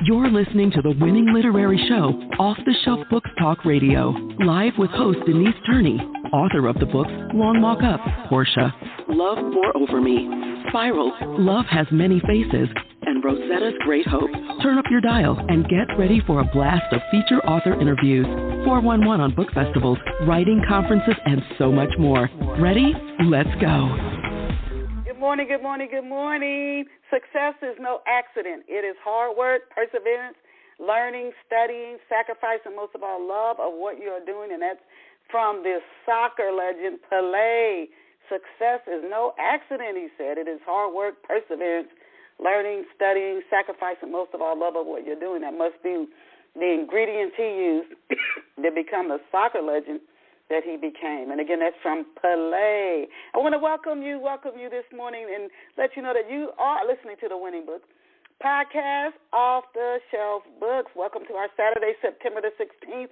You're listening to the winning literary show, Off the Shelf Books Talk Radio, live with host Denise Turney, author of the books Long Walk Up, Portia, Love Pour Over Me, Spiral, Love Has Many Faces, and Rosetta's Great Hope. Turn up your dial and get ready for a blast of feature author interviews, 411 on book festivals, writing conferences, and so much more. Ready? Let's go. Good morning, good morning, good morning. Success is no accident. It is hard work, perseverance, learning, studying, sacrifice, and most of all, love of what you are doing. And that's from this soccer legend, Pelé. Success is no accident, he said. It is hard work, perseverance, learning, studying, sacrifice, and most of all, love of what you're doing. That must be the ingredients he used to become the soccer legend that he became. And again, that's from Pelé. I want to welcome you this morning and let you know that you are listening to the Winning Book Podcast, Off the Shelf Books. Welcome to our Saturday, September the 16th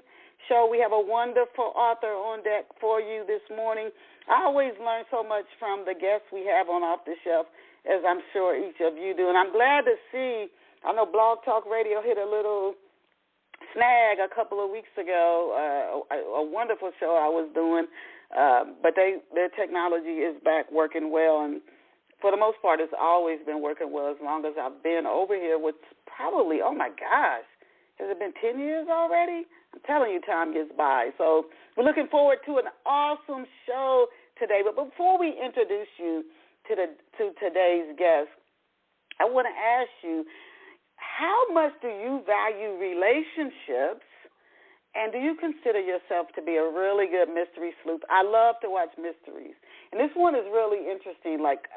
show. We have a wonderful author on deck for you this morning. I always learn so much from the guests we have on Off the Shelf, as I'm sure each of you do. And I'm glad to see, I know Blog Talk Radio hit a little snag a couple of weeks ago, a wonderful show I was doing, but their technology is back working well, and for the most part it's always been working well as long as I've been over here, which probably, oh my gosh, has it been 10 years already? I'm telling you, time gets by. So we're looking forward to an awesome show today, but before we introduce you to today's guest, I want to ask you, how much do you value relationships, and do you consider yourself to be a really good mystery sleuth? I love to watch mysteries, and this one is really interesting, like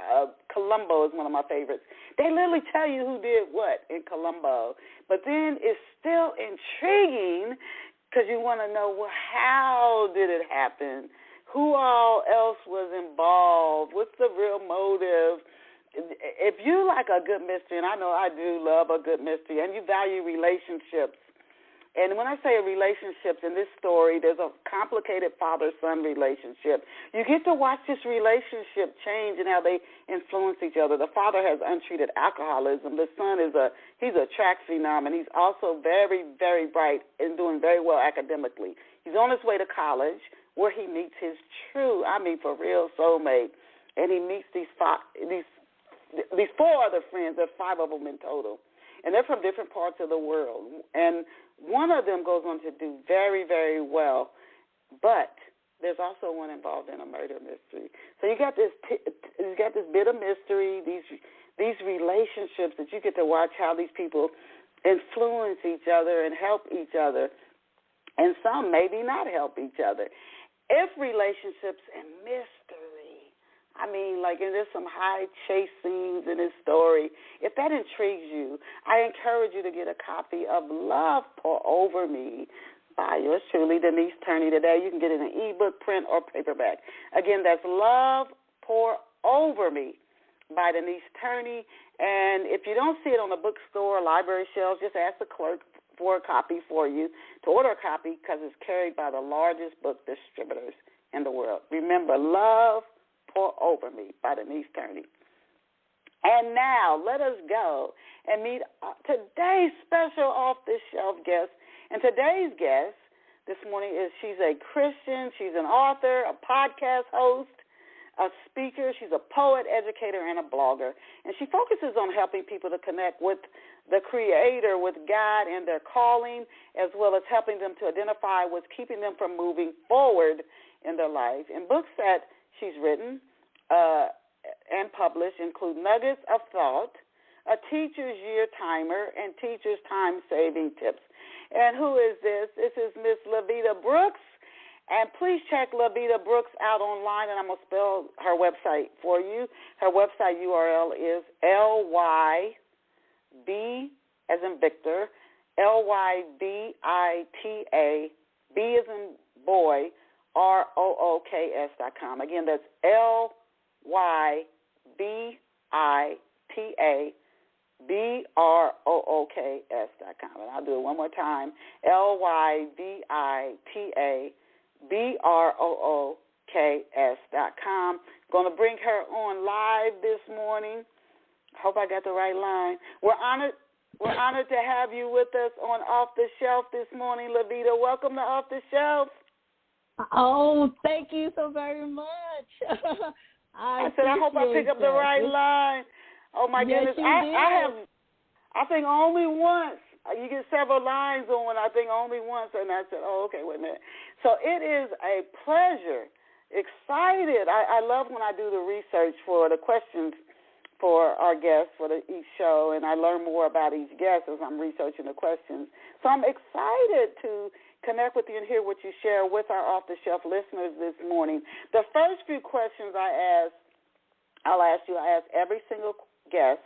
Columbo is one of my favorites. They literally tell you who did what in Columbo, but then it's still intriguing because you want to know, well, how did it happen? Who all else was involved? What's the real motive? If you like a good mystery, and I know I do love a good mystery, and you value relationships, and when I say relationships in this story, there's a complicated father-son relationship. You get to watch this relationship change and how they influence each other. The father has untreated alcoholism. The son he's a track phenom, and he's also very, very bright and doing very well academically. He's on his way to college where he meets his true, for real soulmate, and he meets these four other friends. There are five of them in total, and they're from different parts of the world. And one of them goes on to do very, very well, but there's also one involved in a murder mystery. So you got this bit of mystery, these relationships that you get to watch how these people influence each other and help each other, and some maybe not help each other. If relationships and mystery, and there's some high chase scenes in this story. If that intrigues you, I encourage you to get a copy of Love Pour Over Me by yours truly, Denise Turney. Today you can get it in ebook, print, or paperback. Again, that's Love Pour Over Me by Denise Turney. And if you don't see it on the bookstore or library shelves, just ask the clerk for a copy for you, to order a copy, because it's carried by the largest book distributors in the world. Remember, Love Pour Over Me by Denise Turney. And now let us go and meet today's special off-the-shelf guest. And today's guest this morning she's a Christian, she's an author, a podcast host, a speaker, she's a poet, educator, and a blogger. And she focuses on helping people to connect with the Creator, with God and their calling, as well as helping them to identify what's keeping them from moving forward in their life. And books that she's written and published include Nuggets of Thought, A Teacher's Year Timer, and Teacher's Time-Saving Tips. And who is this? This is Miss Lyvita Brooks. And please check Lyvita Brooks out online, and I'm going to spell her website for you. Her website URL is LYB, as in Victor, LYVITA, B as in boy, ROOKS.com. Again, that's LYVITA, BROOKS.com. And I'll do it one more time, LYVITA, BROOKS.com. Going to bring her on live this morning. Hope I got the right line. We're honored We're honored to have you with us on Off the Shelf this morning, Lyvita. Welcome to Off the Shelf. Oh, thank you so very much. I said, I hope I pick up the right line. Oh, my yes, goodness. I think only once. You get several lines on, I think only once. And I said, oh, okay, wait a minute. So it is a pleasure. Excited. I love when I do the research for the questions for our guests for each show, and I learn more about each guest as I'm researching the questions. So I'm excited to connect with you and hear what you share with our off-the-shelf listeners this morning. The first few questions I ask every single guest.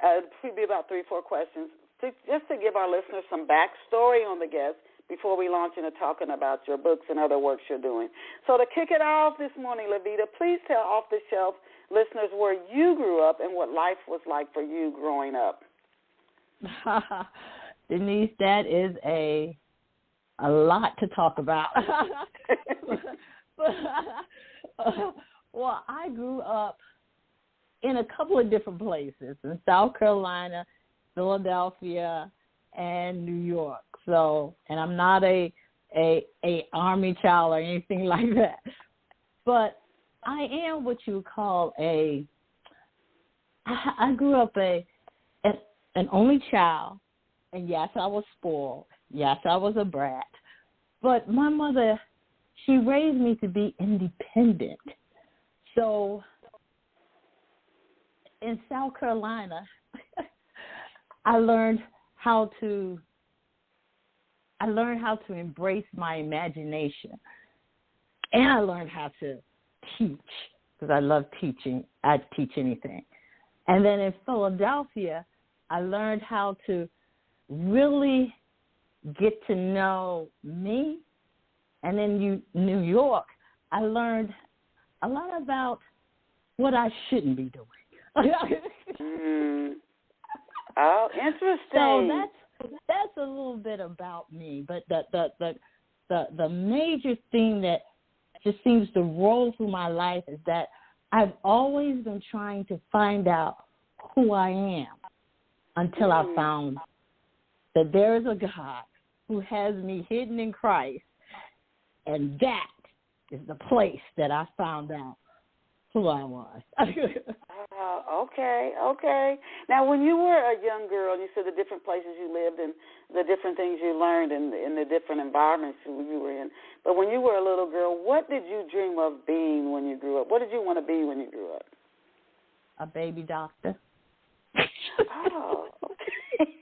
It'll be about 3-4 questions, just to give our listeners some backstory on the guest before we launch into talking about your books and other works you're doing. So to kick it off this morning, Lyvita, please tell off-the-shelf listeners where you grew up and what life was like for you growing up. Denise, that is a lot to talk about. Well, I grew up in a couple of different places, in South Carolina, Philadelphia, and New York. So, and I'm not a Army child or anything like that. But I am what you would call I grew up an only child, and yes, I was spoiled. Yes, I was a brat. But my mother, she raised me to be independent. So in South Carolina, I learned how to embrace my imagination, and I learned how to teach, because I love teaching. I'd teach anything. And then in Philadelphia, I learned how to really get to know me. And in New York, I learned a lot about what I shouldn't be doing. Oh, interesting. So that's a little bit about me. But the major thing that just seems to roll through my life is that I've always been trying to find out who I am until I found that there is a God who has me hidden in Christ, and that is the place that I found out who I was. Okay. Now, when you were a young girl, and you said the different places you lived and the different things you learned in the different environments you were in, but when you were a little girl, what did you dream of being when you grew up? What did you want to be when you grew up? A baby doctor. Oh, okay.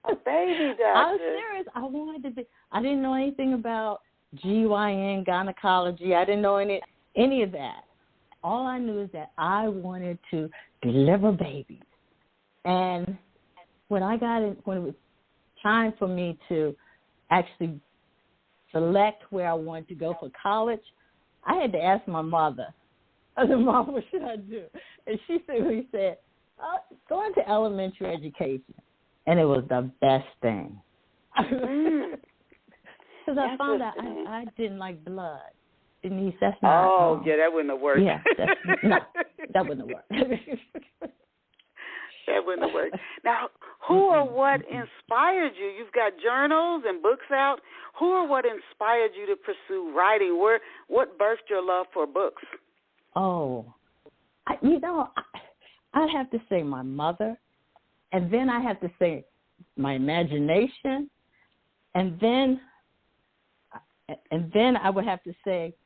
A baby doctor. I was serious. I wanted to be. I didn't know anything about GYN, gynecology. I didn't know any of that. All I knew is that I wanted to deliver babies. And when it was time for me to actually select where I wanted to go for college, I had to ask my mother. I said, Mom, what should I do? And she said, go into elementary education. And it was the best thing. Because I found out I didn't like blood. Denise, that's not. Oh, yeah, that wouldn't have worked. Yeah, that wouldn't have worked. That wouldn't have worked. Now, who or what inspired you? You've got journals and books out. Who or what inspired you to pursue writing? What birthed your love for books? Oh, I'd have to say my mother, and then I have to say my imagination, and then I would have to say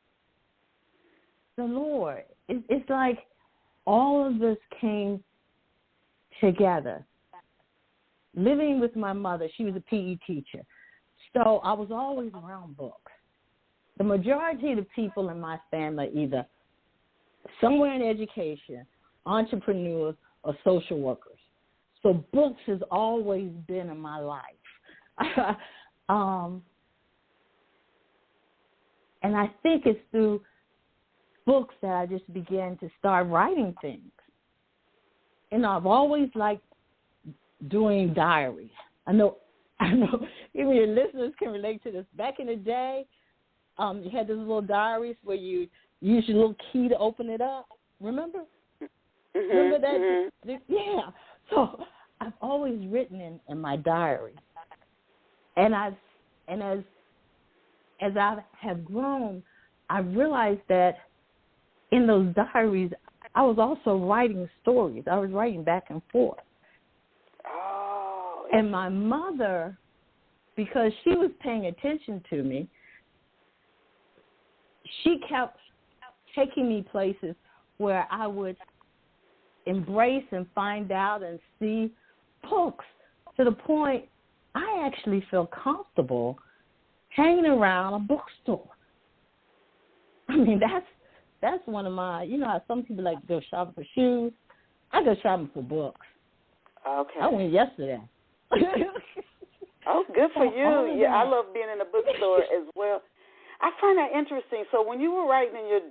the Lord. It's like all of this came together. Living with my mother, she was a PE teacher, so I was always around books. The majority of the people in my family are either somewhere in education, entrepreneurs, or social workers. So books has always been in my life. And I think it's through books that I just began to start writing things. And I've always liked doing diaries. I know even your listeners can relate to this. Back in the day, you had those little diaries where you use your little key to open it up. Remember? Mm-hmm, Remember that? Mm-hmm. Yeah. So I've always written in my diary, and as I have grown, I've realized that in those diaries, I was also writing stories. I was writing back and forth. Oh. And my mother, because she was paying attention to me, she kept taking me places where I would embrace and find out and see books to the point I actually feel comfortable hanging around a bookstore. I mean, that's one of my, you know how some people like to go shopping for shoes? I go shopping for books. Okay. I went yesterday. Oh, good for you. Yeah, I love being in a bookstore as well. I find that interesting. So when you were writing in your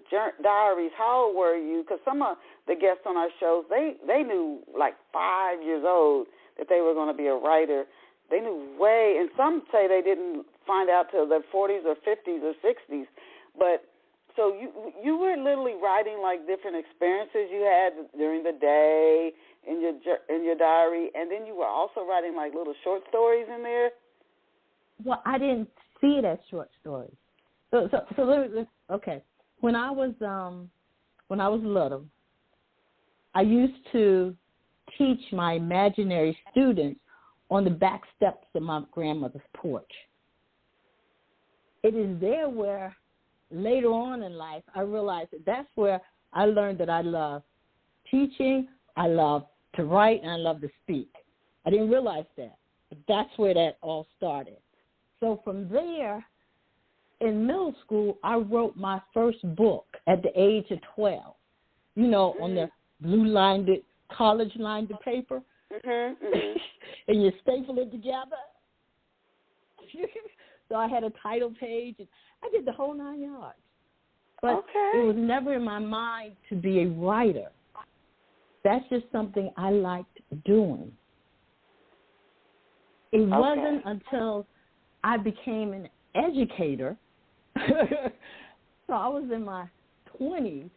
diaries, how old were you? Because some of the guests on our shows, they knew like 5 years old that they were going to be a writer. They knew way, and some say they didn't find out till their 40s or 50s or 60s. But so you were literally writing like different experiences you had during the day in your diary, and then you were also writing like little short stories in there. Well, I didn't see it as short stories. So okay. When I was little, I used to teach my imaginary students on the back steps of my grandmother's porch. It is there where later on in life I realized that's where I learned that I love teaching, I love to write, and I love to speak. I didn't realize that, but that's where that all started. So from there, in middle school, I wrote my first book at the age of 12, you know, on the blue-lined, college-lined paper, and you staple it together. So I had a title page, and I did the whole 9 yards. But it was never in my mind to be a writer. That's just something I liked doing. It wasn't until I became an educator, so I was in my 20s,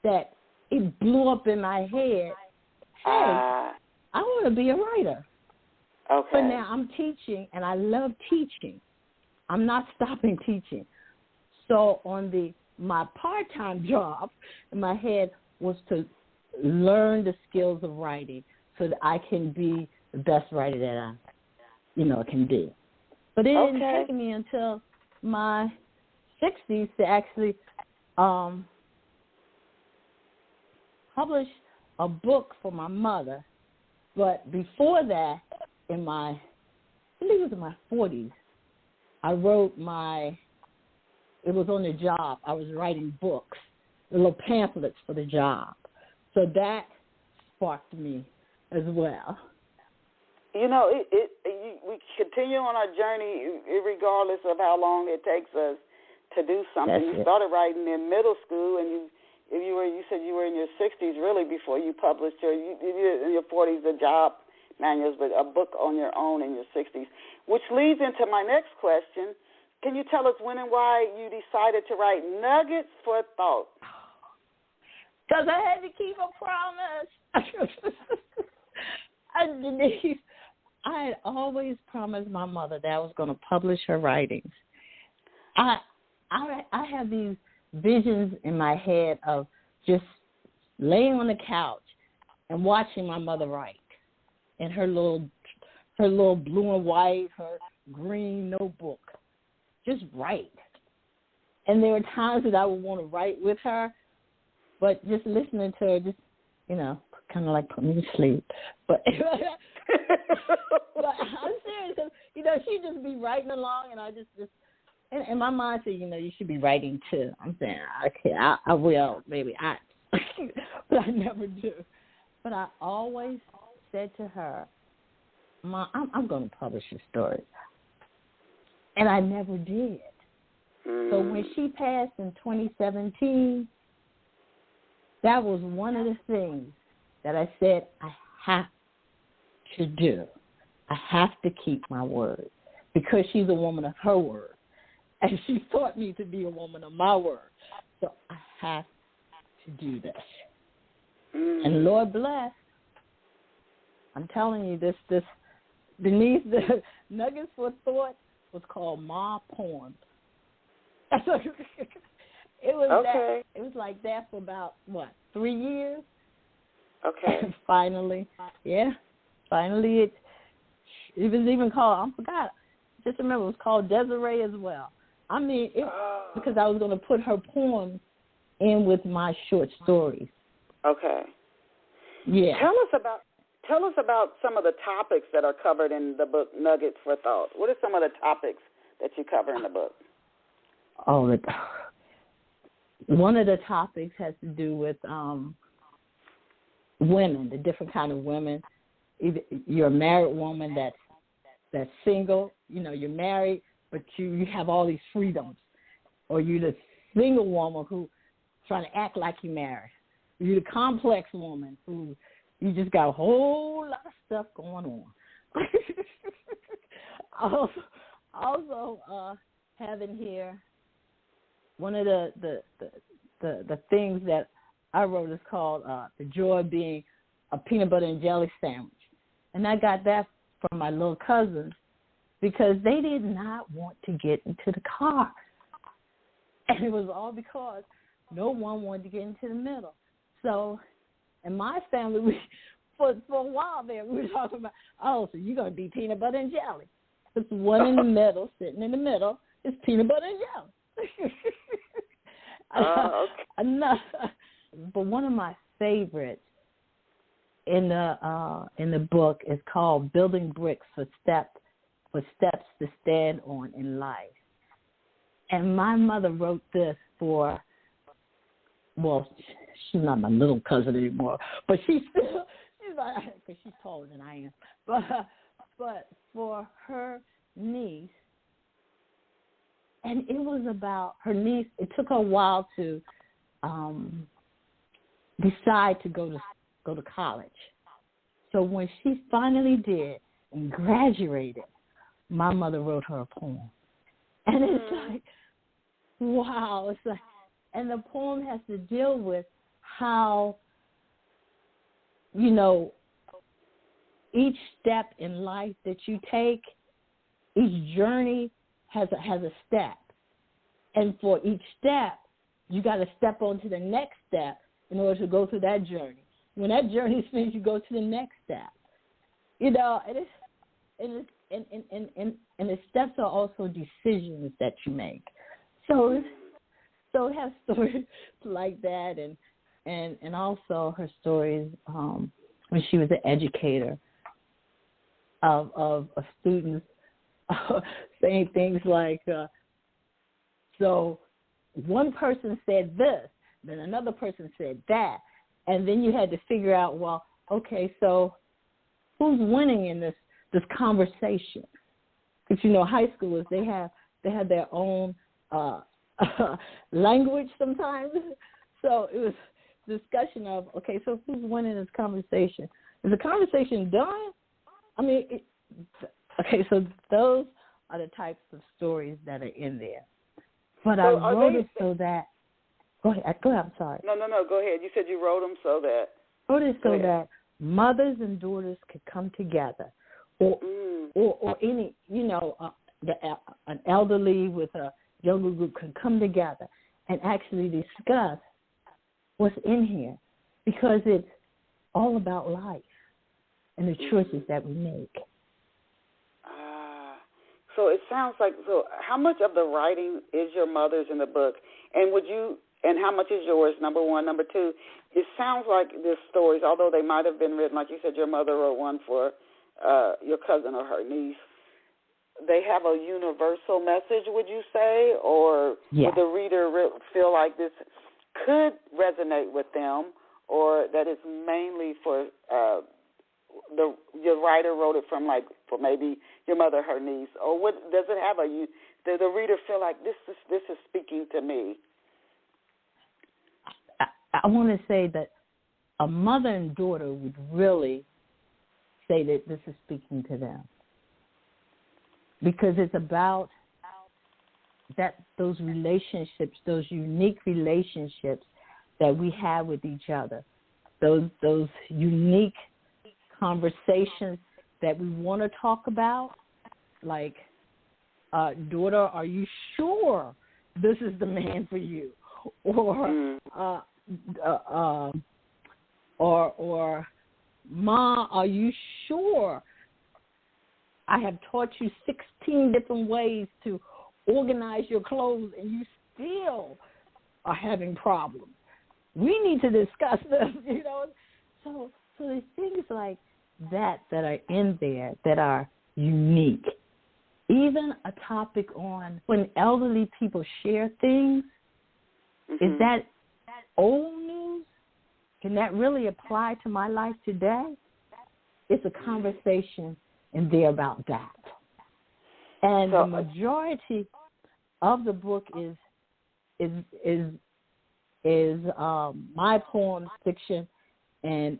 that it blew up in my head, hey, I want to be a writer. Okay. But now I'm teaching, and I love teaching. I'm not stopping teaching. So on my part-time job in my head was to learn the skills of writing so that I can be the best writer that I, can be. But it didn't take me until my 60s to actually publish a book for my mother. But before that, I believe it was in my 40s, I wrote it was on the job. I was writing books, little pamphlets for the job. So that sparked me as well. You know, we continue on our journey regardless of how long it takes us to do something. You started writing in middle school, and you said you were in your 60s really before you published in your 40s the job manuals, but a book on your own in your 60s, which leads into my next question. Can you tell us when and why you decided to write Nuggets for Thought? Because I had to keep a promise. Denise, I had always promised my mother that I was going to publish her writings. I have these visions in my head of just laying on the couch and watching my mother write in her little blue and white, her green notebook. Just write. And there are times that I would want to write with her, but just listening to her, just, kind of like put me to sleep. But, but I'm serious. She'd just be writing along, and I just and my mind said, you should be writing too. I'm saying, okay, I will, maybe but I never do. But I always said to her, Mom, I'm going to publish a story. And I never did. So when she passed in 2017, that was one of the things that I said I have to do. I have to keep my word because she's a woman of her word. And she taught me to be a woman of my word. So I have to do this. And Lord bless, I'm telling you, this Denise, the Nuggets for Thought was called Ma Poems. It was okay. It was like that for about 3 years. Okay. And finally it was even called. I forgot. Just remember, it was called Desiree as well. I mean, because I was going to put her poems in with my short stories. Okay. Yeah. Tell us about some of the topics that are covered in the book Nuggets for Thought. What are some of the topics that you cover in the book? Oh, one of the topics has to do with women, the different kind of women. Either you're a married woman that's single, you're married, but you have all these freedoms. Or you're the single woman who trying to act like you're married. You're the complex woman who you just got a whole lot of stuff going on. Also, having here one of the things that I wrote is called The Joy of Being a Peanut Butter and Jelly Sandwich. And I got that from my little cousins because they did not want to get into the car. And it was all because no one wanted to get into the middle. So in my family, for a while there, we were talking about, so you're going to be peanut butter and jelly. It's one in the middle, sitting in the middle, is peanut butter and jelly. Okay. But one of my favorites in the book is called Building Bricks for Steps to Stand On in Life. And my mother wrote this for, she's not my little cousin anymore, but she's like, because she's taller than I am. But for her niece, and it was about her niece. It took her a while to decide to go to college. So when she finally did and graduated, my mother wrote her a poem, and it's like, wow! It's like, and the poem has to deal with how, each step in life that you take, each journey has a step. And for each step, you got to step on to the next step in order to go through that journey. When that journey is finished, you go to the next step. And the steps are also decisions that you make. So it has stories like that, and also her stories when she was an educator of students saying things like, so one person said this, then another person said that, and then you had to figure out, well, okay, so who's winning in this conversation? Because high schoolers, they have their own language sometimes. So it was discussion of, okay, so who's winning this conversation? Is the conversation done? I mean, okay, so those are the types of stories that are in there. But so I wrote it so that, go ahead, I'm sorry. No, go ahead. You said you wrote them so that. I wrote it so that mothers and daughters could come together, or any, an elderly with a younger group can come together and actually discuss what's in here, because it's all about life and the choices that we make. So it sounds like, how much of the writing is your mother's in the book? And how much is yours, number one? Number two, it sounds like these stories, although they might have been written, like you said, your mother wrote one for your cousin or her niece, they have a universal message, would you say? Or would the reader feel like this could resonate with them, or that it's mainly for your writer wrote it for maybe your mother, her niece, or what does it have does the reader feel like this is speaking to me? I want to say that a mother and daughter would really say that this is speaking to them, because it's about those relationships, those unique relationships that we have with each other, those unique conversations that we want to talk about, like, daughter, are you sure this is the man for you? Or Ma, are you sure? I have taught you 16 different ways to organize your clothes, and you still are having problems. We need to discuss this, you know. So there's things like that are in there that are unique. Even a topic on when elderly people share things, is that old news? Can that really apply to my life today? It's a conversation in there about that. And the majority of the book is my poems, fiction, and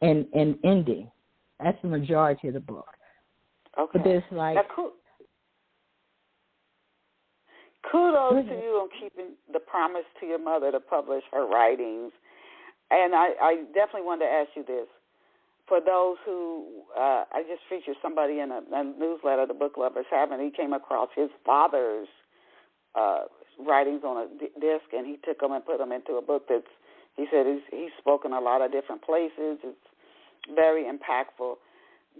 ending. That's the majority of the book. Okay. But there's like kudos to you on keeping the promise to your mother to publish her writings. And I definitely wanted to ask you this. For those who, I just featured somebody in a newsletter, the Book Lovers Have, and he came across his father's writings on a disc, and he took them and put them into a book that's, he said he's spoken a lot of different places. It's very impactful.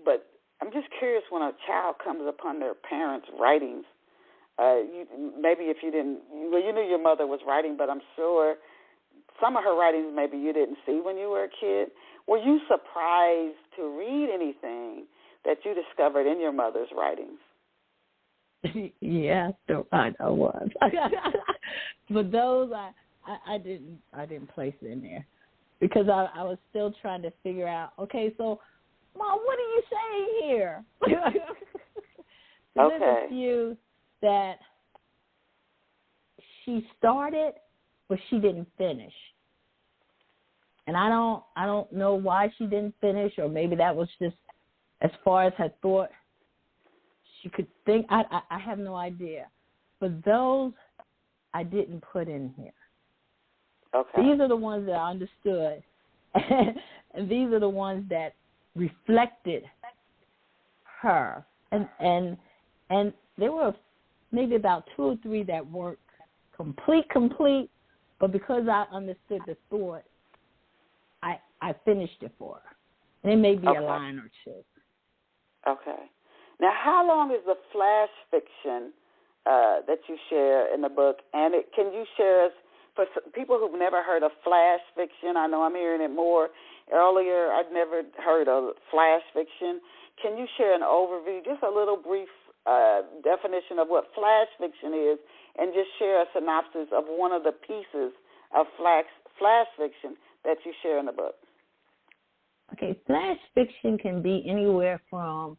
But I'm just curious, when a child comes upon their parents' writings, maybe if you didn't, well, you knew your mother was writing, but I'm sure some of her writings maybe you didn't see when you were a kid. Were you surprised to read anything that you discovered in your mother's writings? Yeah, I was. But those I didn't place in there because I was still trying to figure out. Okay, so Mom, what are you saying here? There's a few that she started, but she didn't finish. And I don't know why she didn't finish, or maybe that was just as far as her thought she could think. I have no idea. But those I didn't put in here. Okay. These are the ones that I understood. And these are the ones that reflected her. And there were maybe about 2 or 3 that weren't complete, but because I understood the thought, I finished it for her. And it may be a line or 2. Okay. Now, how long is the flash fiction that you share in the book? And can you share us, for people who've never heard of flash fiction, I know I'm hearing it more. Earlier, I'd never heard of flash fiction. Can you share an overview, just a little brief definition of what flash fiction is, and just share a synopsis of one of the pieces of flash fiction that you share in the book? Okay, flash fiction can be anywhere from,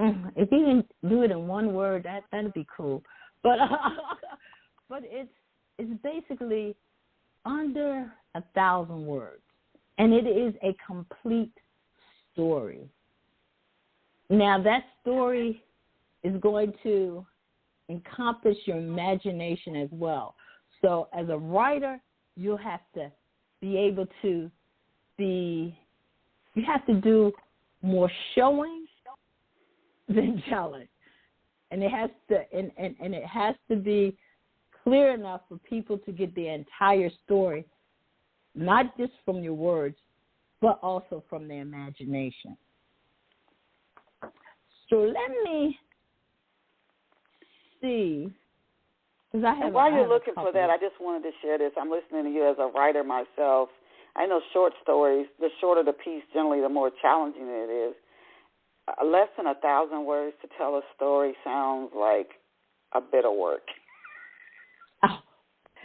if you can do it in one word, that'd be cool. But it's basically under 1,000 words, and it is a complete story. Now, that story is going to encompass your imagination as well. So as a writer, you'll have to be able to you have to do more showing than telling. And it has to and it has to be clear enough for people to get the entire story, not just from your words, but also from their imagination. So let me see. And while you're looking for that, I just wanted to share this. I'm listening to you as a writer myself. I know short stories, the shorter the piece, generally the more challenging it is. Less than 1,000 words to tell a story sounds like a bit of work. Oh,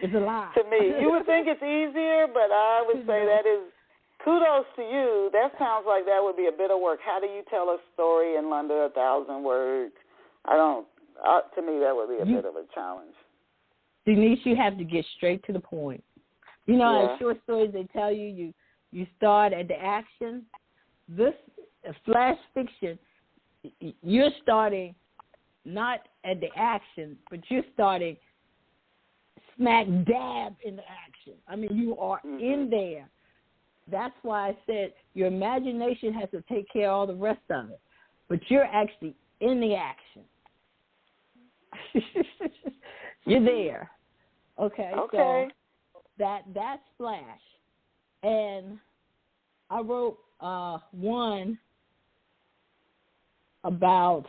it's a lot. To me, you would think it's easier, but I would say that is kudos to you. That sounds like that would be a bit of work. How do you tell a story in under 1,000 words? To me, that would be a bit of a challenge. Denise, you have to get straight to the point. You know, in short stories, they tell you start at the action. This flash fiction, you're starting not at the action, but you're starting smack dab in the action. I mean, you are in there. that's why I said your imagination has to take care of all the rest of it. But you're actually in the action. You're there. Okay. So that's Flash. And I wrote one about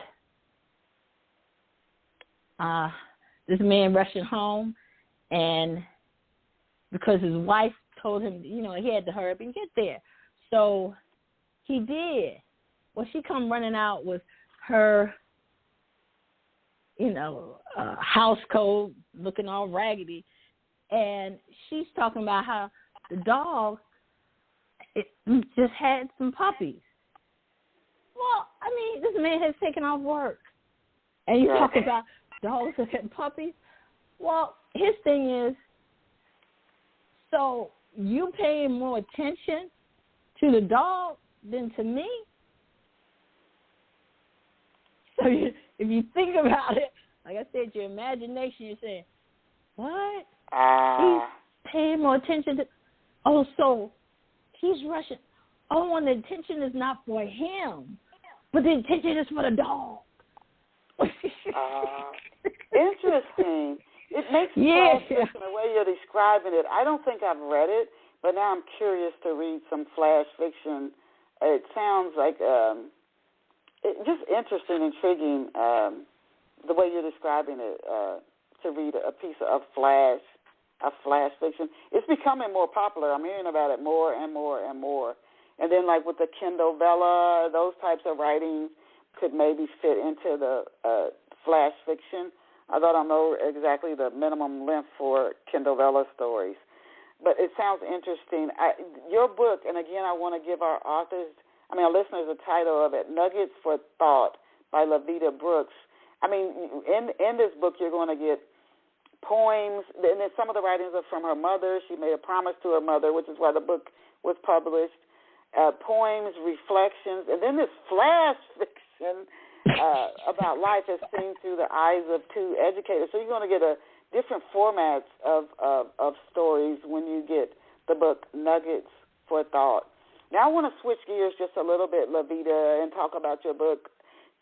this man rushing home, and because his wife told him, he had to hurry up and get there. So he did. Well, she come running out with her, house coat looking all raggedy, and she's talking about how the dog just had some puppies. Well, I mean, this man has taken off work, and you talk about dogs that had puppies. Well, his thing is, so you paying more attention to the dog than to me? So if you think about it, like I said, your imagination, you're saying, what? He's paying more attention to, so he's rushing. Oh, and the attention is not for him, but the attention is for the dog. Interesting. It makes sense in the way you're describing it. I don't think I've read it, but now I'm curious to read some flash fiction. It sounds like just interesting, intriguing, the way you're describing it, to read a piece of flash fiction. It's becoming more popular. I'm hearing about it more and more and more. And then, like with the Kindle Vella, those types of writings could maybe fit into the flash fiction. I don't know exactly the minimum length for Kindle Vella stories. But it sounds interesting. Your book, and again, I want to give our listeners the title of it, Nuggets for Thought by Lyvita Brooks. I mean, in this book, you're going to get poems, and then some of the writings are from her mother. She made a promise to her mother, which is why the book was published. Poems, reflections, and then this flash fiction about life as seen through the eyes of two educators. So you're going to get a different formats of stories when you get the book Nuggets for Thought. Now I want to switch gears just a little bit, Lyvita, and talk about your book,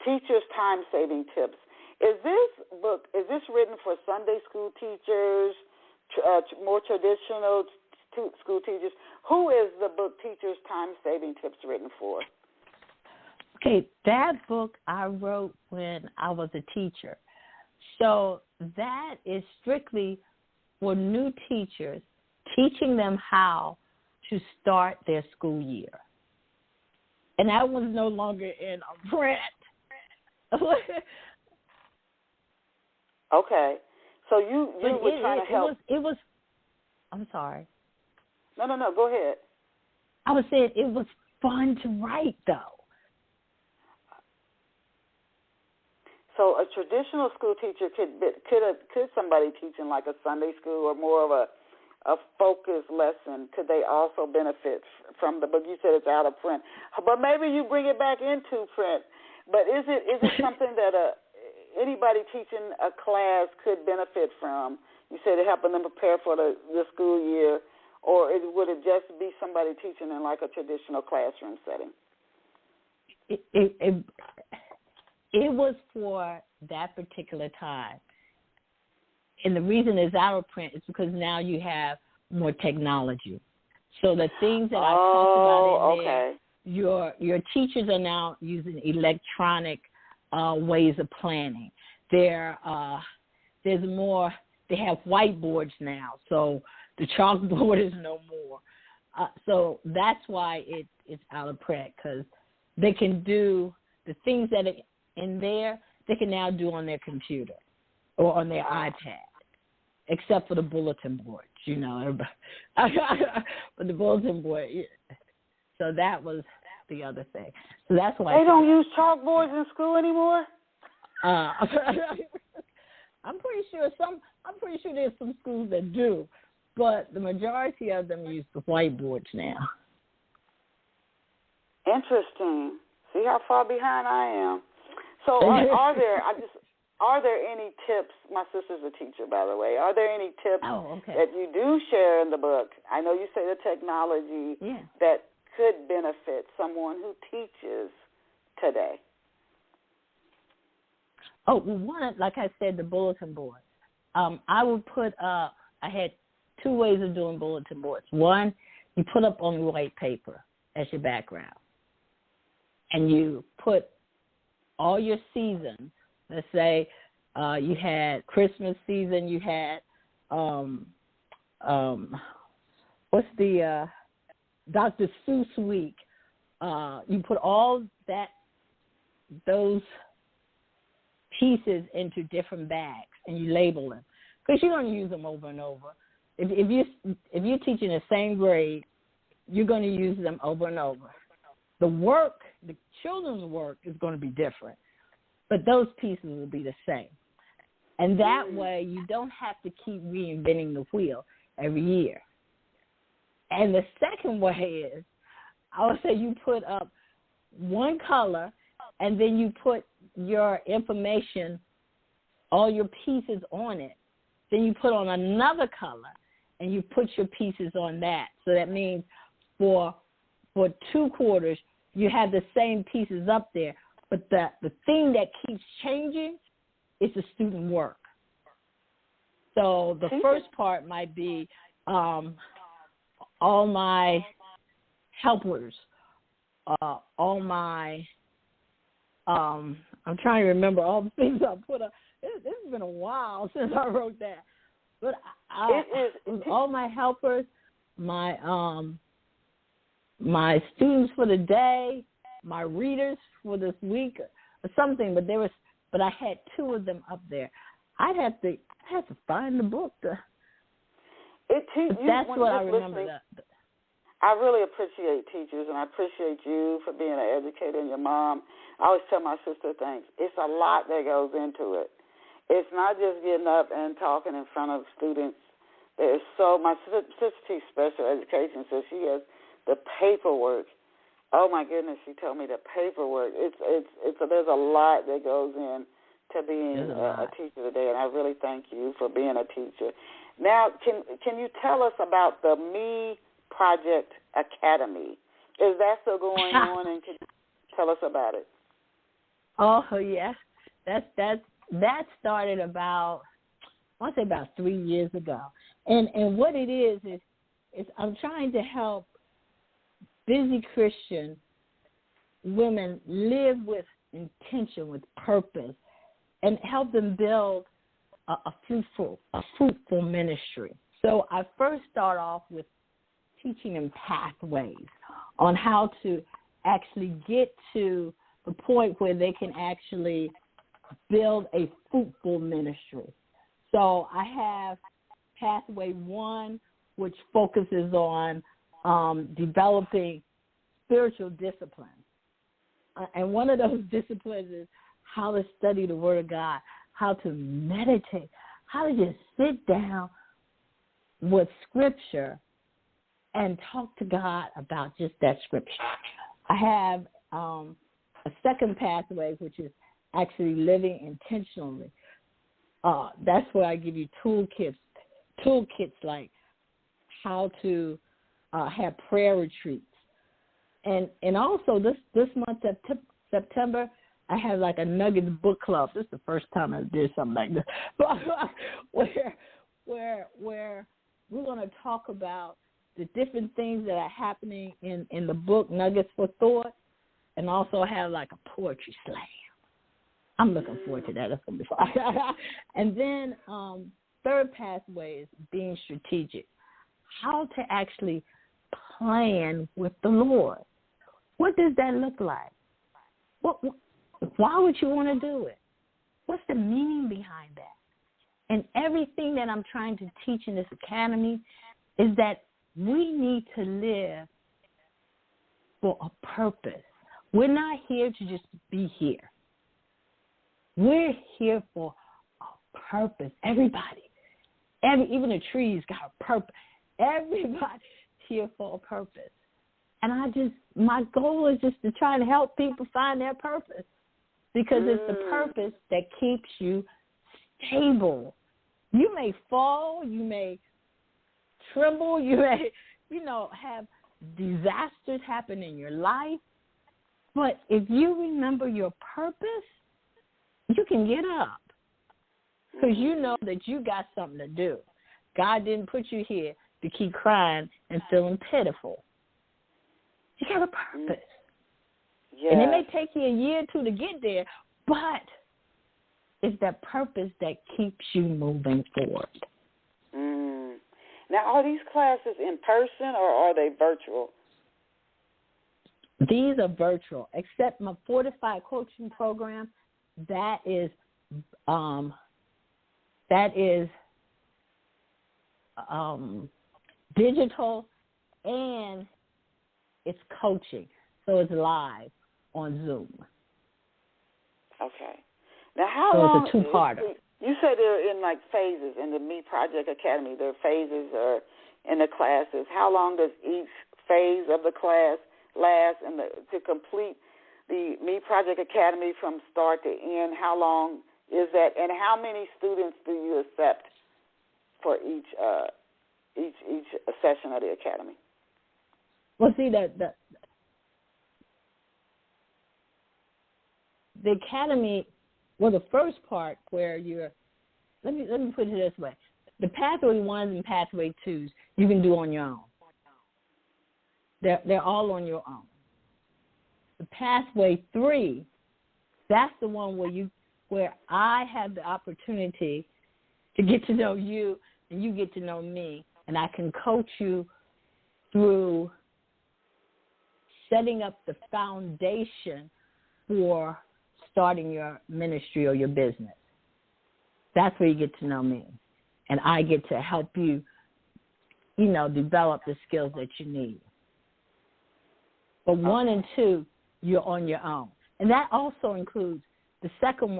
Teachers' Time-Saving Tips. Is this written for Sunday school teachers, more traditional school teachers? Who is the book Teachers' Time-Saving Tips written for? Okay, that book I wrote when I was a teacher. So that is strictly for new teachers, teaching them how to start their school year. And that was no longer in a print. Okay. So you were trying to help. I'm sorry. No, go ahead. I was saying it was fun to write, though. So a traditional school teacher could somebody teaching like a Sunday school or more of a focused lesson, could they also benefit from the book? You said it's out of print, but maybe you bring it back into print. But is it something that anybody teaching a class could benefit from? You said it helping them prepare for the school year, or would it just be somebody teaching in like a traditional classroom setting? It was for that particular time. And the reason it's out of print is because now you have more technology. So the things that I talked about in there, your teachers are now using electronic ways of planning. There's more. They have whiteboards now, so the chalkboard is no more. So that's why it's out of print, because they can do the things that are in there, they can now do on their computer or on their iPad, except for the bulletin boards, But the bulletin board, so that was the other thing. So that's why they don't use chalkboards in school anymore. I'm pretty sure there's some schools that do, but the majority of them use the whiteboards now. Interesting. See how far behind I am. So are are there any tips? My sister's a teacher, by the way. Are there any tips okay. that you do share in the book? I know you say the technology that could benefit someone who teaches today. Oh, well, one, like I said, the bulletin boards. I would put up, I had two ways of doing bulletin boards. One, you put up on white paper as your background. And you put all your seasons. Let's say you had Christmas season, you had, what's the Dr. Seuss week. You put all those pieces into different bags and you label them because you're going to use them over and over. If you're teaching the same grade, you're going to use them over and over. The children's work is going to be different, but those pieces will be the same. And that way you don't have to keep reinventing the wheel every year. And the second way is, I would say you put up one color and then you put your information, all your pieces on it. Then you put on another color and you put your pieces on that. So that means for 2 quarters, you have the same pieces up there. But the thing that keeps changing is the student work. So the first part might be all my helpers, all my I'm trying to remember all the things I put up. This has been a while since I wrote that. But all my helpers, my students for the day, my readers for this week, or something. But I had 2 of them up there. I had to find the book. That's what I remember. I really appreciate teachers, and I appreciate you for being an educator and your mom. I always tell my sister things. It's a lot that goes into it. It's not just getting up and talking in front of students. My sister teaches special education, so she has the paperwork. Oh my goodness, she told me the paperwork. There's a lot that goes in to being a teacher today, and I really thank you for being a teacher. Now, can you tell us about the Me Project Academy? Is that still going on, and can you tell us about it? Oh yes, that started about 3 years ago, and what it is I'm trying to help busy Christian women live with intention, with purpose, and help them build a fruitful ministry. So I first start off with teaching them pathways on how to actually get to the point where they can actually build a fruitful ministry. So I have pathway 1, which focuses on developing spiritual disciplines. And one of those disciplines is how to study the Word of God, how to meditate, how to just sit down with Scripture and talk to God about just that Scripture. I have a second pathway, which is actually living intentionally. That's where I give you toolkits like how to have prayer retreats. And also this month, September, I have like a Nuggets book club. This is the first time I did something like this. where we're going to talk about the different things that are happening in the book Nuggets for Thought, and also have like a poetry slam. I'm looking forward to that. That's going to be fun. And then third pathway is being strategic. How to actually plan with the Lord. What does that look like? Why would you want to do it? What's the meaning behind that? And everything that I'm trying to teach in this academy is that we need to live for a purpose. We're not here to just be here. We're here for a purpose. Everybody. Even the trees got a purpose. Everybody's here for a purpose. And my goal is just to try to help people find their purpose. because it's the purpose that keeps you stable. You may fall, you may tremble, you may, have disasters happen in your life, but if you remember your purpose, you can get up because you know that you got something to do. God didn't put you here to keep crying and feeling pitiful. You got a purpose. Yes. And it may take you a year or two to get there, but it's that purpose that keeps you moving forward. Now, are these classes in person or are they virtual? These are virtual, except my Fortified Coaching Program, that is digital, and it's coaching, so it's live on Zoom. Okay. Now, how long? So it's a two-parter. You said they're in like phases in the Me Project Academy. There are phases or in the classes. How long does each phase of the class last? And to complete the Me Project Academy from start to end, how long is that? And how many students do you accept for each session of the academy? Well, see, the academy, the first part where let me put it this way. The pathway 1s and pathway 2s you can do on your own. They're all on your own. The pathway 3, that's the one where I have the opportunity to get to know you and you get to know me, and I can coach you through setting up the foundation for starting your ministry or your business. That's where you get to know me. And I get to help you, develop the skills that you need. But 1 and 2, you're on your own. And that also includes the second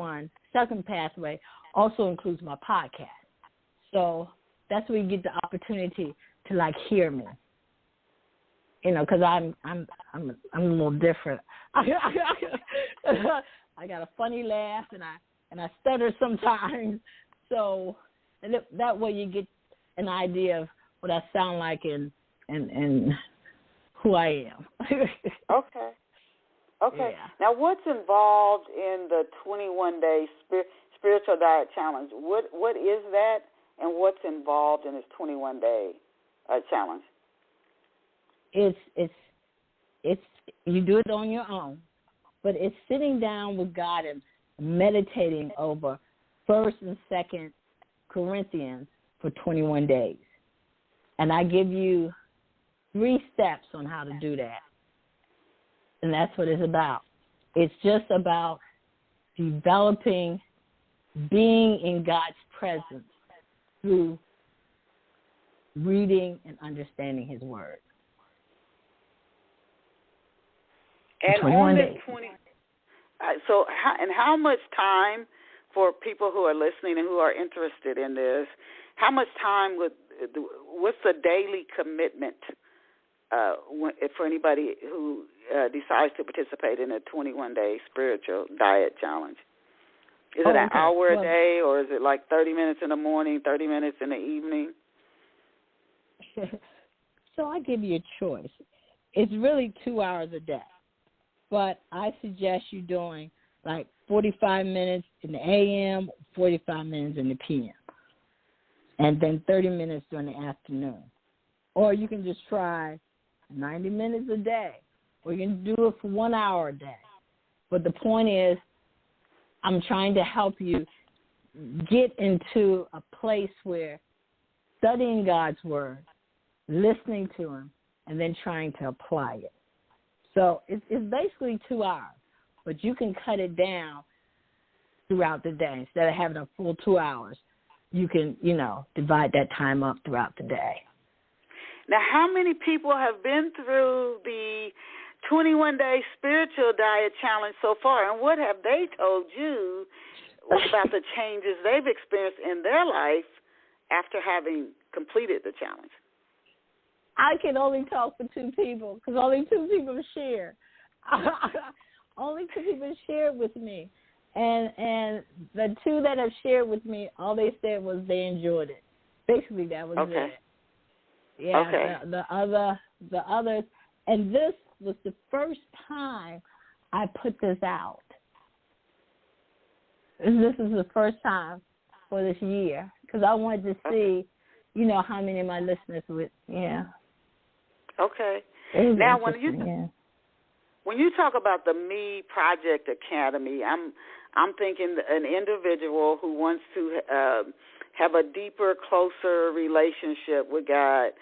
pathway, also includes my podcast. So that's where you get the opportunity to hear me. Because I'm a little different. I got a funny laugh and I stutter sometimes. So that way you get an idea of what I sound like and who I am. Okay. Yeah. Now, what's involved in the 21-day spiritual diet challenge? What is that, and what's involved in this 21-day challenge? It's you do it on your own, but it's sitting down with God and meditating over 1st and 2nd Corinthians for 21 days. And I give you 3 steps on how to do that. And that's what it's about. It's just about developing, being in God's presence through reading and understanding His Word. And on the 20, how much time for people who are listening and who are interested in this? How much time what's the daily commitment for anybody who decides to participate in a 21-day spiritual diet challenge? Is it an hour a day, or is it like 30 minutes in the morning, 30 minutes in the evening? So I give you a choice. It's really 2 hours a day. But I suggest you doing like 45 minutes in the a.m., 45 minutes in the p.m., and then 30 minutes during the afternoon. Or you can just try 90 minutes a day, or you can do it for 1 hour a day. But the point is, I'm trying to help you get into a place where studying God's Word, listening to Him, and then trying to apply it. So it's basically 2 hours, but you can cut it down throughout the day. Instead of having a full 2 hours, you can, divide that time up throughout the day. Now, how many people have been through the 21-day spiritual diet challenge so far, and what have they told you about the changes they've experienced in their life after having completed the challenge? I can only talk for 2 people because only 2 people share. Only 2 people shared with me. And the two that have shared with me, all they said was they enjoyed it. Basically, that was it. Yeah. Okay. The others, and this was the first time I put this out. This is the first time for this year because I wanted to see, how many of my listeners would. Yeah. Okay. Now, when you talk about the Me Project Academy, I'm thinking an individual who wants to have a deeper, closer relationship with God.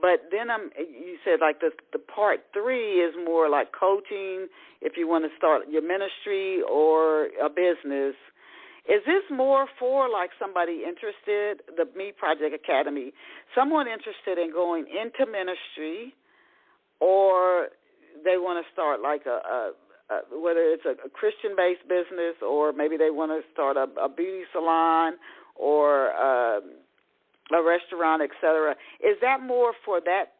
But then you said like the part 3 is more like coaching if you want to start your ministry or a business. Is this more for like somebody interested, the Me Project Academy, someone interested in going into ministry, or they want to start like a whether it's a Christian-based business or maybe they want to start a beauty salon or a restaurant, etc. Is that more for that?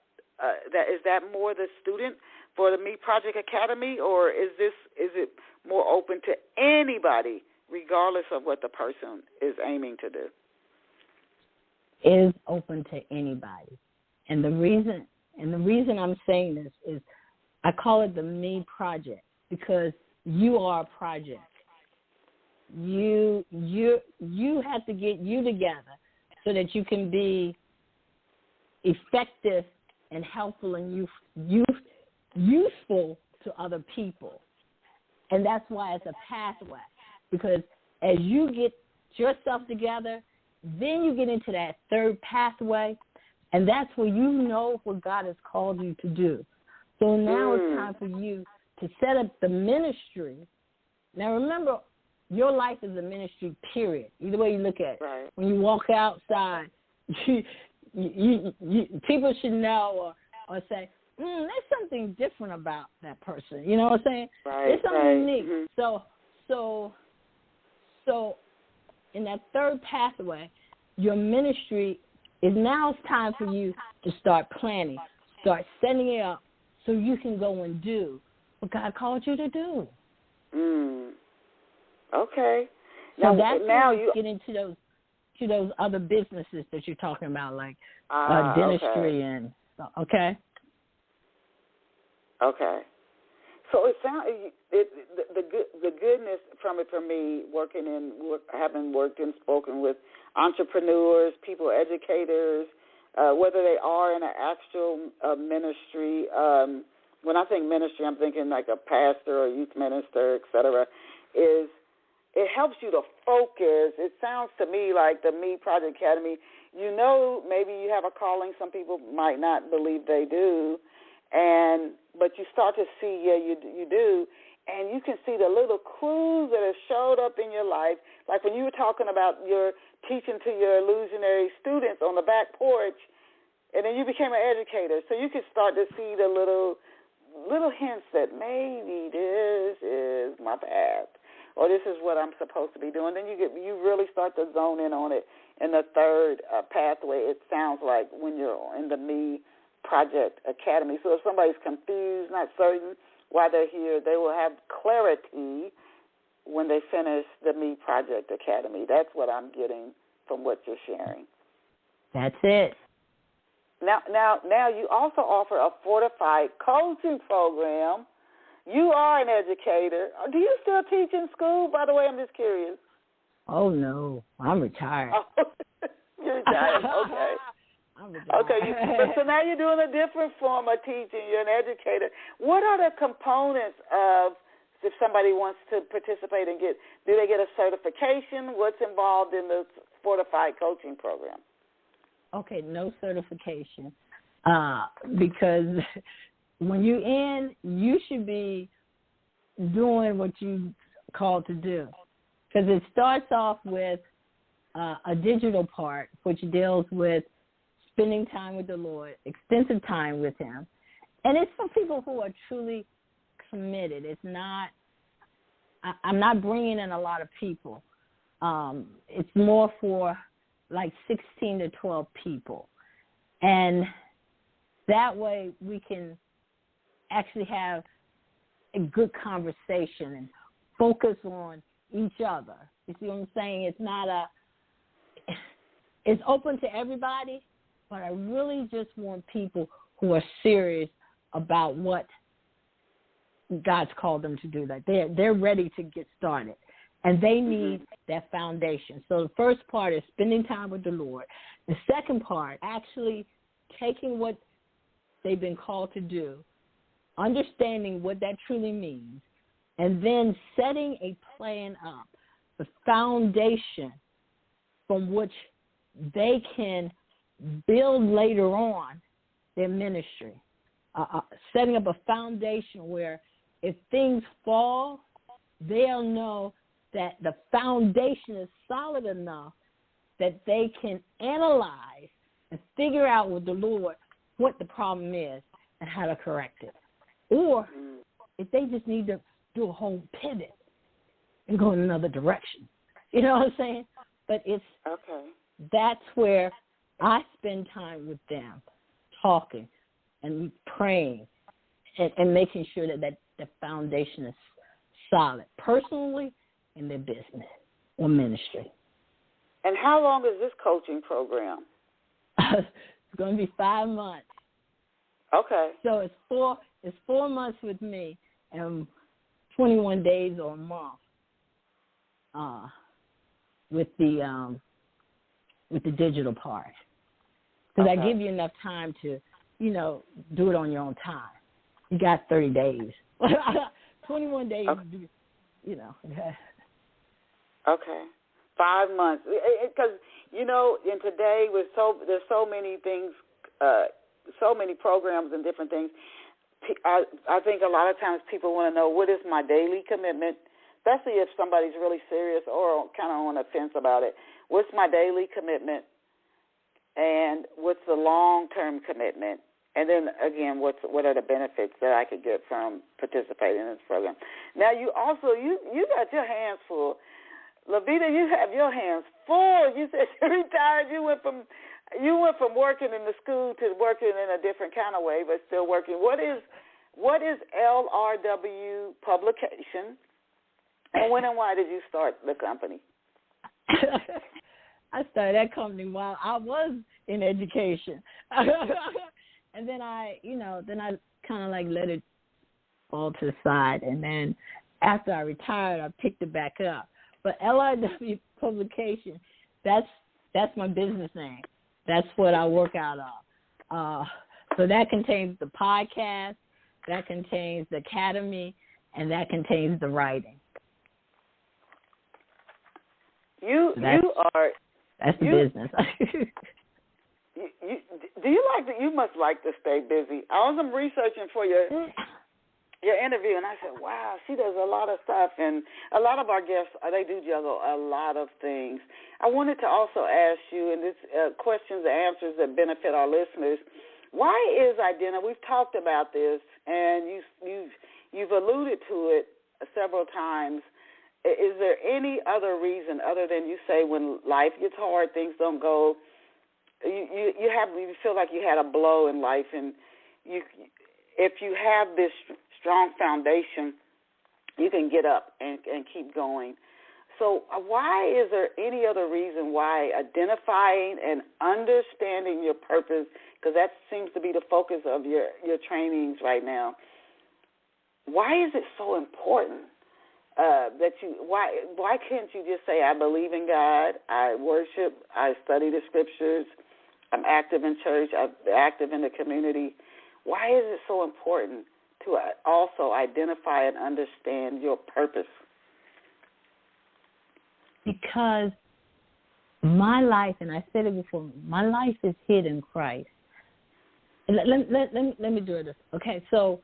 Is that more the student for the Me Project Academy, or is it more open to anybody, regardless of what the person is aiming to do? Is open to anybody, and the reason I'm saying this is I call it the Me Project because you are a project. You have to get you together so that you can be effective and helpful and useful to other people. And that's why it's a pathway, because as you get yourself together, then you get into that third pathway, and that's where you know what God has called you to do. So now it's time for you to set up the ministry. Now remember, your life is a ministry, period. Either way you look at it. Right. When you walk outside, you people should know or say, there's something different about that person. You know what I'm saying? Right, There's something unique. Mm-hmm. So in that third pathway, your ministry is now it's time for you to start planning, start setting it up so you can go and do what God called you to do. Okay. So now you get into those other businesses that you're talking about, like dentistry and okay. Okay. So it sounds the goodness from it for me, having worked and spoken with entrepreneurs, people, educators, whether they are in an actual ministry. When I think ministry, I'm thinking like a pastor or youth minister, et cetera, is it helps you to focus. It sounds to me like the Me Project Academy, maybe you have a calling. Some people might not believe they do. But you start to see, you do, and you can see the little clues that have showed up in your life. Like when you were talking about your teaching to your illusionary students on the back porch, and then you became an educator. So you can start to see the little hints that maybe this is my path, or this is what I'm supposed to be doing. Then you really start to zone in on it. In the third pathway, it sounds like when you're in the Me Project Academy. So if somebody's confused, not certain why they're here, they will have clarity when they finish the Me Project Academy. That's what I'm getting from what you're sharing. That's it. Now you also offer a fortified coaching program. You are an educator. Do you still teach in school? By the way, I'm just curious. Oh, no. I'm retired. You're retired. Okay. Okay, so now you're doing a different form of teaching. You're an educator. What are the components of, if somebody wants to participate and do they get a certification? What's involved in the fortified coaching program? Okay, no certification, because when you're in, you should be doing what you called to do, because it starts off with a digital part, which deals with spending time with the Lord, extensive time with Him. And it's for people who are truly committed. It's not, I'm not bringing in a lot of people. It's more for like 16 to 12 people. And that way we can actually have a good conversation and focus on each other. You see what I'm saying? It's open to everybody, but I really just want people who are serious about what God's called them to do. That they're ready to get started, and they need that foundation. So the first part is spending time with the Lord. The second part, actually taking what they've been called to do, understanding what that truly means, and then setting a plan up, the foundation from which they can build later on their ministry. Setting up a foundation where if things fall, they'll know that the foundation is solid enough that they can analyze and figure out with the Lord what the problem is and how to correct it. Or if they just need to do a whole pivot and go in another direction. You know what I'm saying? But that's where I spend time with them, talking and praying and making sure that the foundation is solid, personally in their business or ministry. And how long is this coaching program? It's going to be 5 months. Okay. So it's 4 months with me and 21 days or a month with the digital part. Because I give you enough time to, do it on your own time. You got 30 days. 21 days, Okay. 5 months. Because, in today, there's so many things, so many programs and different things. I think a lot of times people want to know, what is my daily commitment, especially if somebody's really serious or kind of on the fence about it. What's my daily commitment, and what's the long-term commitment? And then, again, what are the benefits that I could get from participating in this program? Now, you also, you got your hands full. Lyvita, you have your hands full. You said you retired. You went from working in the school to working in a different kind of way, but still working. What is LRW Publication, and when and why did you start the company? I started that company while I was in education. And then I kind of like let it fall to the side. And then after I retired, I picked it back up. But LRW Publication, that's my business name. That's what I work out of. So that contains the podcast, that contains the academy, and that contains the writing. That's the business. You must like to stay busy. I was researching for your interview, and I said, wow, she does a lot of stuff, and a lot of our guests, they do juggle a lot of things. I wanted to also ask you, and this questions and answers that benefit our listeners, why is we've talked about this, and you've alluded to it several times. Is there any other reason other than you say when life gets hard, things don't go, you feel like you had a blow in life, and if you have this strong foundation, you can get up and keep going. So why is there any other reason why identifying and understanding your purpose, because that seems to be the focus of your trainings right now, why is it so important? Why can't you just say, I believe in God, I worship, I study the scriptures, I'm active in church, I'm active in the community? Why is it so important to also identify and understand your purpose? Because my life, and I said it before, my life is hid in Christ. Let me do this. Okay, so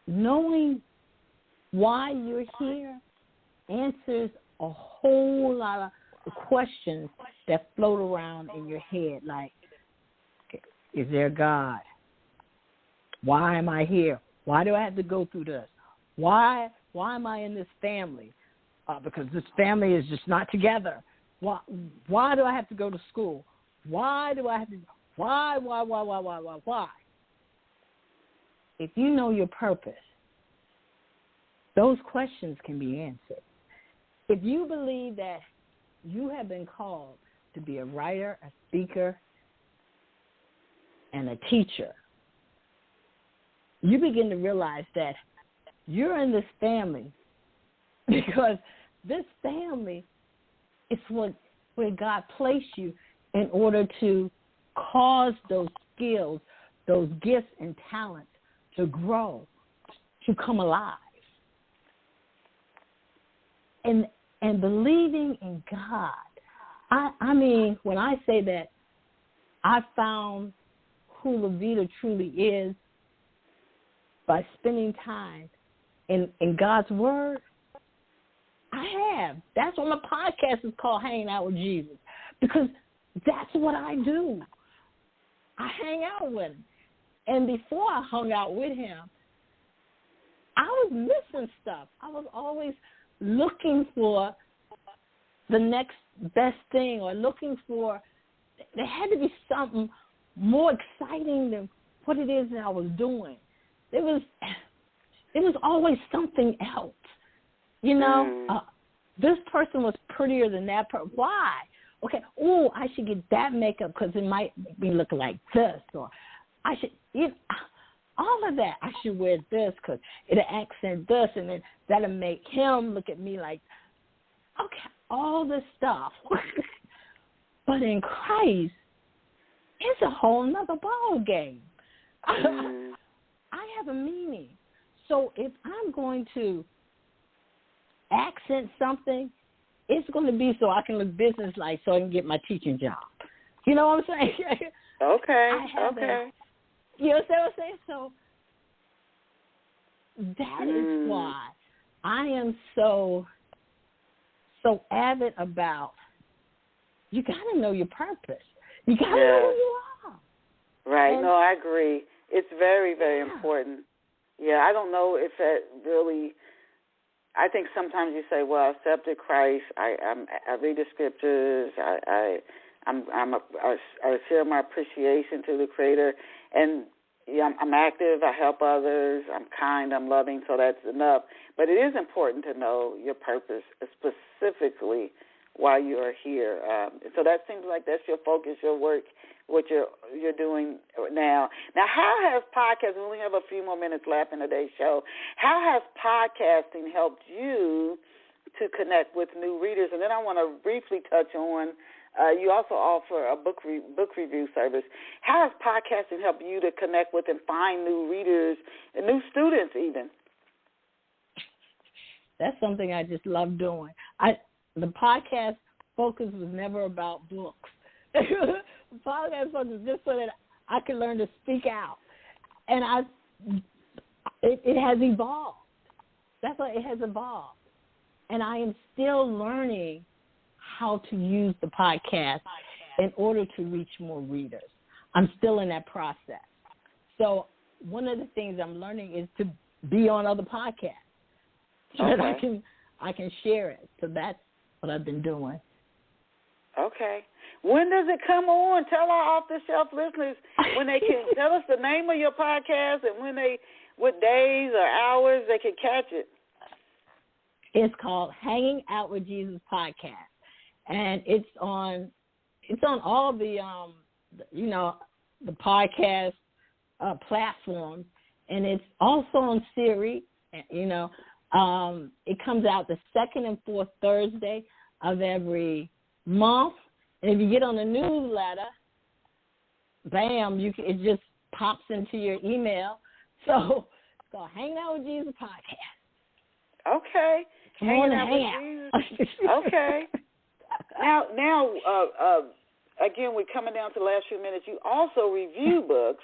knowing why you're here answers a whole lot of the questions that float around in your head, like, is there a God? Why am I here? Why do I have to go through this? Why am I in this family? Because this family is just not together. Why do I have to go to school? Why do I have to? Why? If you know your purpose, those questions can be answered. If you believe that you have been called to be a writer, a speaker, and a teacher, you begin to realize that you're in this family because this family is where God placed you in order to cause those skills, those gifts and talents to grow, to come alive. And believing in God. I mean, when I say that I found who Lyvita truly is by spending time in God's Word, I have. That's what my podcast is called, Hanging Out with Jesus, because that's what I do. I hang out with him. And before I hung out with him, I was missing stuff. I was always looking for the next best thing, or looking for, there had to be something more exciting than what it is that I was doing. There was always something else. You know, this person was prettier than that person. Why? Okay, I should get that makeup because it might be looking like this, or I should, all of that. I should wear this because it'll accent this, and then that'll make him look at me like, okay, all this stuff. But in Christ, it's a whole nother ball game. I have a meaning. So if I'm going to accent something, it's going to be so I can look business-like, so I can get my teaching job. You know what I'm saying? Okay. You know what I'm saying? So that is why I am so avid about, you got to know your purpose. You got to know who you are. Right. And, no, I agree. It's very, very important. Yeah, I don't know if that really, I think sometimes you say, well, I accepted Christ. I read the scriptures. I share my appreciation to the Creator, and I'm active. I help others. I'm kind. I'm loving. So that's enough. But it is important to know your purpose, specifically why you are here. So that seems like that's your focus, your work, what you're doing now. Now, how has podcasting? We only have a few more minutes left in today's show. How has podcasting helped you to connect with new readers? And then I want to briefly touch on, you also offer a book review service. How has podcasting helped you to connect with and find new readers and new students even? That's something I just love doing. The podcast focus was never about books. The podcast focus was just so that I could learn to speak out. And it has evolved. That's why it has evolved. And I am still learning how to use the podcast in order to reach more readers. I'm still in that process. So one of the things I'm learning is to be on other podcasts so that I can share it. So that's what I've been doing. Okay. When does it come on? Tell our off-the-shelf listeners when they can tell us the name of your podcast and what days or hours they can catch it. It's called Hanging Out with Jesus Podcast, and it's on all the the podcast platforms, and it's also on Siri. It comes out the second and fourth Thursday of every month. And if you get on the newsletter, bam, it just pops into your email. So it's called Hang Out with Jesus Podcast. Okay. Hang out. Okay. Now, again, we're coming down to the last few minutes. You also review books.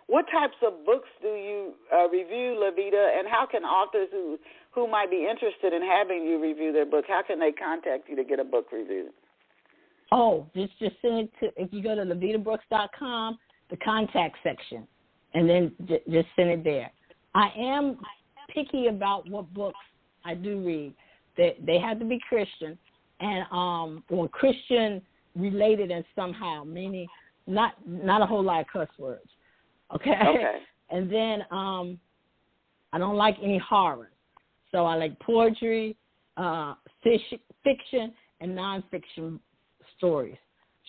What types of books do you review, Lyvita, and how can authors who might be interested in having you review their book, how can they contact you to get a book reviewed? Oh, just send it to, if you go to LyvitaBrooks.com, the contact section, and then just send it there. I am picky about what books I do read. They have to be Christian and or Christian related in somehow, meaning not a whole lot of cuss words. Okay. And then I don't like any horror. So I like poetry, fiction, and nonfiction stories.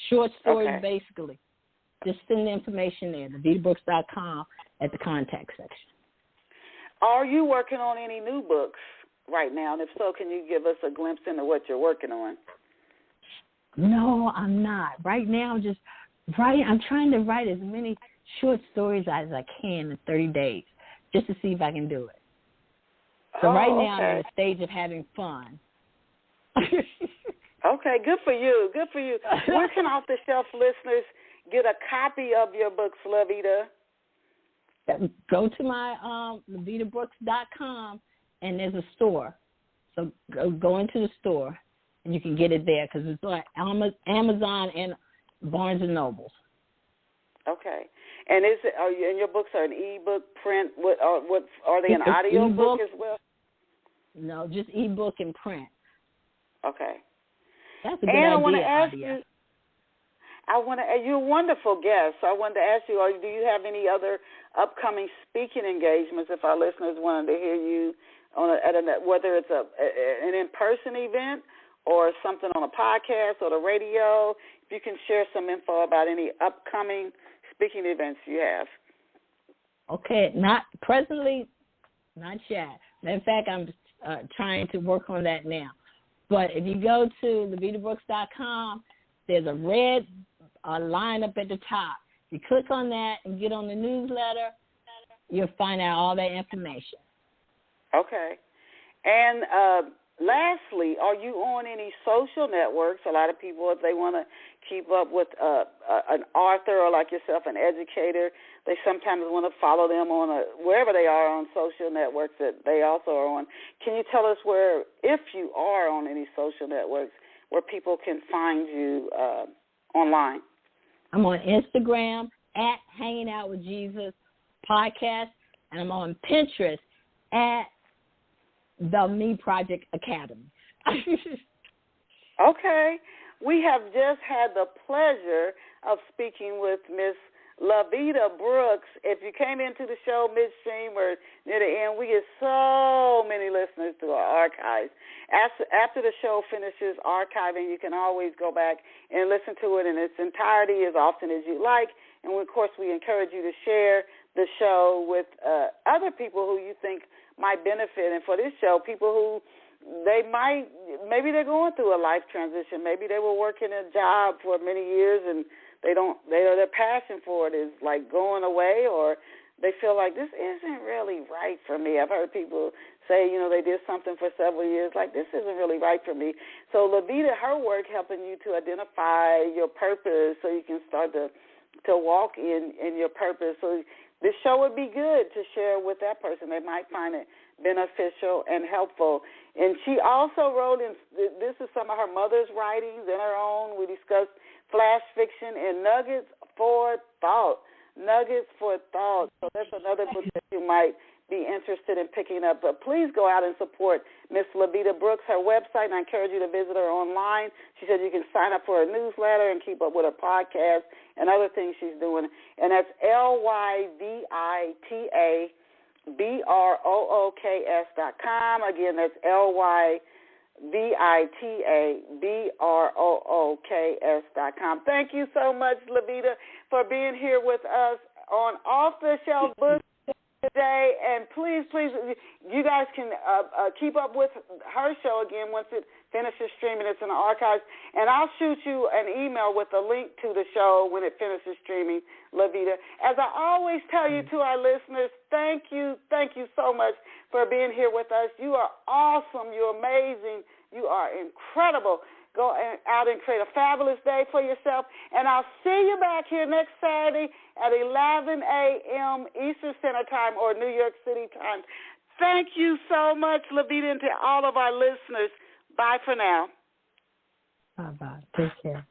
Short stories, basically. Just send the information there, LyvitaBrooks.com, at the contact section. Are you working on any new books right now? And if so, can you give us a glimpse into what you're working on? No, I'm not. Right now, I'm trying to write as many short stories as I can in 30 days, just to see if I can do it. So right now, I'm in the stage of having fun. Okay, good for you. Good for you. Where can Off the Shelf listeners get a copy of your books, Lyvita? Go to my LyvitaBrooks.com, and there's a store. So go into the store, and you can get it there because it's like Amazon and Barnes and Nobles. Okay. And and your books are an ebook, print? What are they an audio book as well? No, just ebook and print. Okay. That's a good idea. I want to ask you. You're a wonderful guest. So I wanted to ask you, do you have any other upcoming speaking engagements? If our listeners wanted to hear you whether it's an in-person event or something on a podcast or the radio, if you can share some info about any upcoming speaking events you have. Okay, not presently, not yet. Matter of fact, I'm trying to work on that now. But if you go to LyvitaBrooks.com, there's a red line up at the top. If you click on that and get on the newsletter, you'll find out all that information. Okay. And lastly, are you on any social networks? A lot of people, if they want to keep up with an author or like yourself, an educator, they sometimes want to follow them on wherever they are on social networks that they also are on. Can you tell us where, if you are on any social networks, where people can find you online? I'm on Instagram at Hanging Out with Jesus Podcast, and I'm on Pinterest at The Me Project Academy. Okay. We have just had the pleasure of speaking with Miss Lyvita Brooks. If you came into the show midstream or near the end, we get so many listeners to our archives. After the show finishes archiving, you can always go back and listen to it in its entirety as often as you like. And, of course, we encourage you to share the show with other people who you think might benefit. And for this show, people who maybe they're going through a life transition. Maybe they were working a job for many years and their passion for it is like going away, or they feel like this isn't really right for me. I've heard people say, they did something for several years, like this isn't really right for me. So Lyvita, her work helping you to identify your purpose so you can start to walk in your purpose. So this show would be good to share with that person. They might find it beneficial and helpful. And she also wrote, this is some of her mother's writings and her own. We discussed flash fiction and Nuggets for Thought. Nuggets for Thought. So that's another book that you might be interested in picking up. But please go out and support Miss Lyvita Brooks, her website, and I encourage you to visit her online. She said you can sign up for her newsletter and keep up with her podcast and other things she's doing. And that's LyvitaBrooks.com. Again, that's LyvitaBrooks.com. Thank you so much, Lyvita, for being here with us on Off the Shelf Books today. And please, you guys can keep up with her show again once it finishes streaming. It's in the archives. And I'll shoot you an email with a link to the show when it finishes streaming, Lyvita. As I always tell you to our listeners, thank you so much for being here with us. You are awesome. You're amazing. You are incredible. Go out and create a fabulous day for yourself. And I'll see you back here next Saturday at 11 a.m. Eastern Standard Time or New York City time. Thank you so much, Lyvita, and to all of our listeners. Bye for now. Bye-bye. Take care.